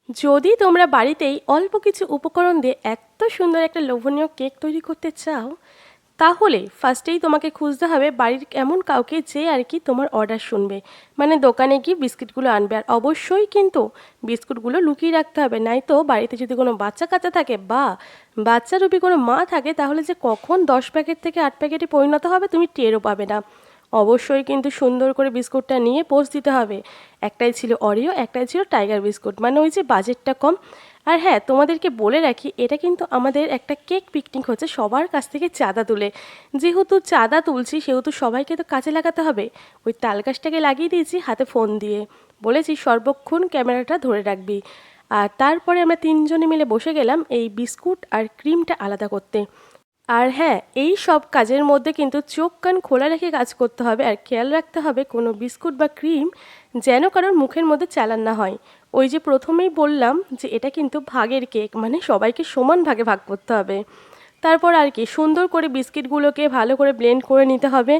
যদি তোমরা বাড়িতেই অল্প কিছু উপকরণ দিয়ে এত সুন্দর একটা লোভনীয় কেক তৈরি করতে চাও, তাহলে ফার্স্টেই তোমাকে খুঁজতে হবে বাড়ির এমন কাউকে যে আর কি তোমার অর্ডার শুনবে। মানে দোকানে গিয়ে বিস্কিটগুলো আনবে, আর অবশ্যই কিন্তু বিস্কুটগুলো লুকিয়ে রাখতে হবে, নাই তো বাড়িতে যদি কোনো বাচ্চা কাচ্চা থাকে বা বাচ্চারূপী কোনো মা থাকে, তাহলে যে কখন 10 প্যাকেট থেকে 8 প্যাকেটে পরিণত হবে তুমি টেরও পাবে না। অবশ্যই কিন্তু সুন্দর করে বিস্কুটটা নিয়ে পোস্ট দিতে হবে। একটাই ছিল অরিও, একটাই ছিল টাইগার বিস্কুট, মানে ওই যে বাজেটটা কম। আর হ্যাঁ, তোমাদেরকে বলে রাখি, এটা কিন্তু আমাদের একটা কেক পিকনিক হচ্ছে সবার কাছ থেকে চাঁদা তুলে। যেহেতু চাঁদা তুলছি সেহেতু সবাইকে তো কাজে লাগাতে হবে। ওই তাল গাছটাকে লাগিয়ে দিয়েছি হাতে ফোন দিয়ে, বলেছি সর্বক্ষণ ক্যামেরাটা ধরে রাখবি। আর তারপরে আমরা তিনজনে মিলে বসে গেলাম এই বিস্কুট আর ক্রিমটা আলাদা করতে। আর হ্যাঁ, এই সব কাজের মধ্যে কিন্তু চোখ কান খোলা রেখে কাজ করতে হবে, আর খেয়াল রাখতে হবে কোনো বিস্কুট বা ক্রিম যেন কারোর মুখের মধ্যে চালান না হয়। ওই যে প্রথমেই বললাম যে এটা কিন্তু ভাগের কেক, মানে সবাইকে সমান ভাগে ভাগ করতে হবে। তারপর আর কি সুন্দর করে বিস্কিটগুলোকে ভালো করে ব্লেন্ড করে নিতে হবে,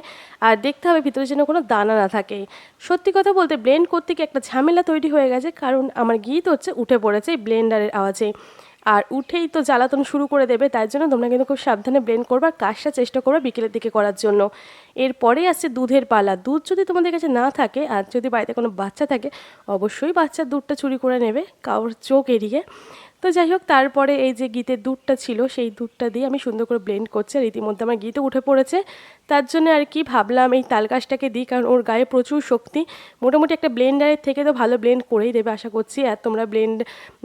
আর দেখতে হবে ভিতরে যেন কোনো দানা না থাকে। সত্যি কথা বলতে ব্লেন্ড করতে গিয়ে একটা ঝামেলা তৈরি হয়ে গেছে, কারণ আমার গীত হচ্ছে উঠে পড়েছে এই ব্লেন্ডারের আওয়াজে। আর উঠেই তো জ্বালাতন শুরু করে দেবে, তাই জন্য তোমরা কিন্তু খুব সাবধানে ব্লেন্ড করবে, আর কাজটা চেষ্টা করবে বিকেলের দিকে করার জন্য। এরপরেই আসছে দুধের পালা। দুধ যদি তোমাদের কাছে না থাকে, আর যদি বাড়িতে কোনো বাচ্চা থাকে, অবশ্যই বাচ্চার দুধটা চুরি করে নেবে কারোর চোখ এড়িয়ে। তো যাই হোক, তারপরে এই যে গীতের দুধটা ছিল সেই দুধটা দিয়ে আমি সুন্দর করে ব্লেন্ড করছি, আর ইতিমধ্যে আমার গীতও উঠে পড়েছে। তার জন্য আর কি ভাবলাম এই তাল গাছটাকে দিই, কারণ ওর গায়ে প্রচুর শক্তি। মোটামুটি একটা ব্লেন্ডারের থেকে তো ভালো ব্লেন্ড করেই দেবে আশা করছি। আর তোমরা ব্লেন্ড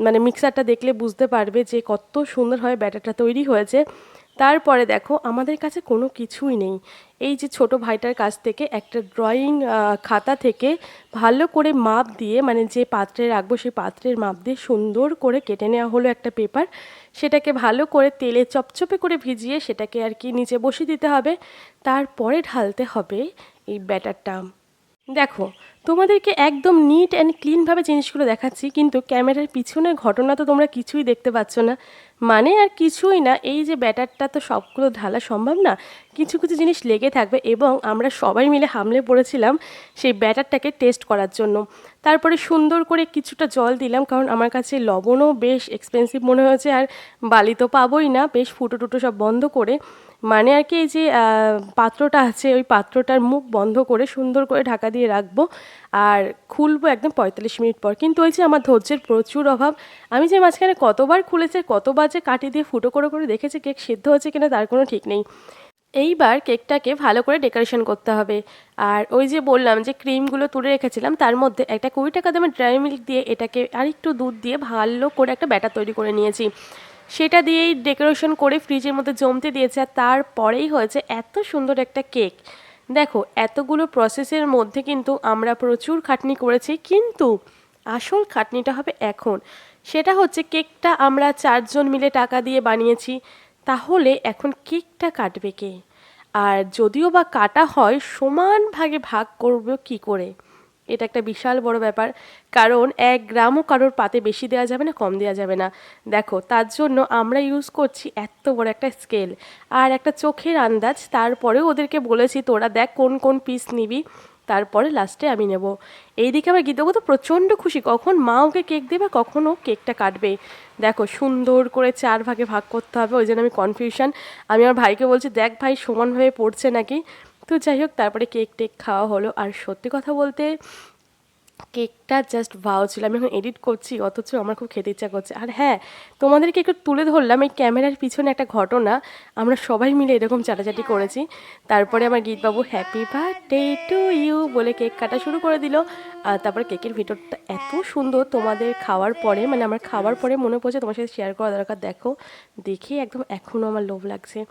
মানে মিক্সারটা দেখলে বুঝতে পারবে যে কত সুন্দরভাবে ব্যাটারটা তৈরি হয়েছে। তারপরে দেখো আমাদের কাছে কোনো কিছুই নেই। এই যে ছোট ভাইটার কাছ থেকে একটা ড্রয়িং খাতা থেকে ভালো করে মাপ দিয়ে, মানে যে পাত্রে রাখবো সেই পাত্রের মাপ দিয়ে সুন্দর করে কেটে নেওয়া হলো একটা পেপার। সেটাকে ভালো করে তেলে চপচপে করে ভিজিয়ে সেটাকে আর কি নিচে বসিয়ে দিতে হবে। তারপরে ঢালতে হবে এই ব্যাটারটা। দেখো, তোমাদেরকে একদম নিট অ্যান্ড ক্লিনভাবে জিনিসগুলো দেখাচ্ছি, কিন্তু ক্যামেরার পিছনের ঘটনা তো তোমরা কিছুই দেখতে পাচ্ছ না। মানে আর কিছুই না, এই যে ব্যাটারটা তো সবগুলো ঢালা সম্ভব না, কিছু কিছু জিনিস লেগে থাকবে, এবং আমরা সবাই মিলে হামলে পড়েছিলাম সেই ব্যাটারটাকে টেস্ট করার জন্য। তারপরে সুন্দর করে কিছুটা জল দিলাম, কারণ আমার কাছে লবণও বেশ এক্সপেন্সিভ মনে হয়েছে, আর বালি তো পাবোই না, বেশ ফুটো টুটো সব বন্ধ করে। মানে আর কি এই যে পাত্রটা আছে ওই পাত্রটার মুখ বন্ধ করে সুন্দর করে ঢাকা দিয়ে রাখবো, আর খুলবো একদম 45 মিনিট পর। কিন্তু ওই যে আমার ধৈর্যের প্রচুর অভাব, আমি যে মাঝখানে কতবার খুলেছে, কতবার যে কাটি দিয়ে ফুটো করে করে দেখেছি কেক সিদ্ধ হচ্ছে কিনা তার কোনো ঠিক নেই। এইবার কেকটাকে ভালো করে ডেকোরেশন করতে হবে। আর ওই যে বললাম যে ক্রিমগুলো তুলে রেখেছিলাম, তার মধ্যে একটা 20 টাকা দামের ড্রাই মিল্ক দিয়ে এটাকে আর একটু দুধ দিয়ে ভালো করে একটা ব্যাটার তৈরি করে নিয়েছি। সেটা দিয়েই ডেকোরেশন করে ফ্রিজের মধ্যে জমতে দিয়েছে, আর তারপরেই হয়েছে এত সুন্দর একটা কেক। দেখো, এতগুলো প্রসেসের মধ্যে কিন্তু আমরা প্রচুর খাটনি করেছি, কিন্তু আসল খাটনিটা হবে এখন। সেটা হচ্ছে কেকটা আমরা 4 জন মিলে টাকা দিয়ে বানিয়েছি, তাহলে এখন কেকটা কাটবে কে? আর যদিও বা কাটা হয়, সমান ভাগে ভাগ করবে কি করে? এটা একটা বিশাল বড় ব্যাপার, কারণ 1 গ্রামও কারোর পাতে বেশি দেওয়া যাবে না, কম দেওয়া যাবে না। দেখো, তার জন্য আমরা ইউজ করছি এত বড় একটা স্কেল আর একটা চোখের আন্দাজ। তারপরেও ওদেরকে বলেছি তোরা দেখ কোন কোন পিস নিবি, তারপরে লাস্টে আমি নেব। এইদিকে আমার গীতগো তো প্রচণ্ড খুশি, কখন মা ওকে কেক দেবে, কখন ও কেকটা কাটবে। দেখো, সুন্দর করে 4 ভাগে ভাগ করতে হবে, ওই জন্য আমি কনফিউশন। আমি আমার ভাইকে বলছি দেখ ভাই সমানভাবে পড়ছে নাকি। তো যাই হোক, তারপরে কেক টেক খাওয়া হলো, আর সত্যি কথা বলতে কেকটা জাস্ট ভাও ছিল। আমি এখন এডিট করছি অথচ আমার খুব খেতে ইচ্ছা করছে। আর হ্যাঁ, তোমাদেরকে একটু তুলে ধরলাম এই ক্যামেরার পিছনে একটা ঘটনা। আমরা সবাই মিলে এরকম চাটাচাটি করেছি। তারপরে আমার গীতবাবু হ্যাপি বার্থডে টু ইউ বলে কেক কাটা শুরু করে দিল। আর তারপরে কেকের ভিতরটা এত সুন্দর, তোমাদের খাওয়ার পরে মানে আমার খাওয়ার পরে মনে পড়ছে তোমার সাথে শেয়ার করা দরকার। দেখো, দেখে একদম এখনও আমার লোভ লাগছে।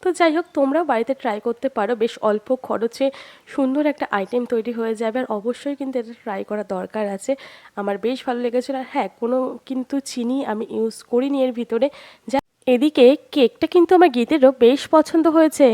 তো যাই হোক, তোমরাও বাড়িতে ট্রাই করতে পারো, বেশ অল্প খরচে সুন্দর একটা আইটেম তৈরি হয়ে যাবে। আর অবশ্যই কিন্তু এটা ট্রাই করা দরকার আছে, আমার বেশ ভালো লেগেছিলো। আর হ্যাঁ, কোনো কিন্তু চিনি আমি ইউজ করিনি এর ভিতরে। যা এদিকে কেকটা কিন্তু আমার গীতেরও বেশ পছন্দ হয়েছে।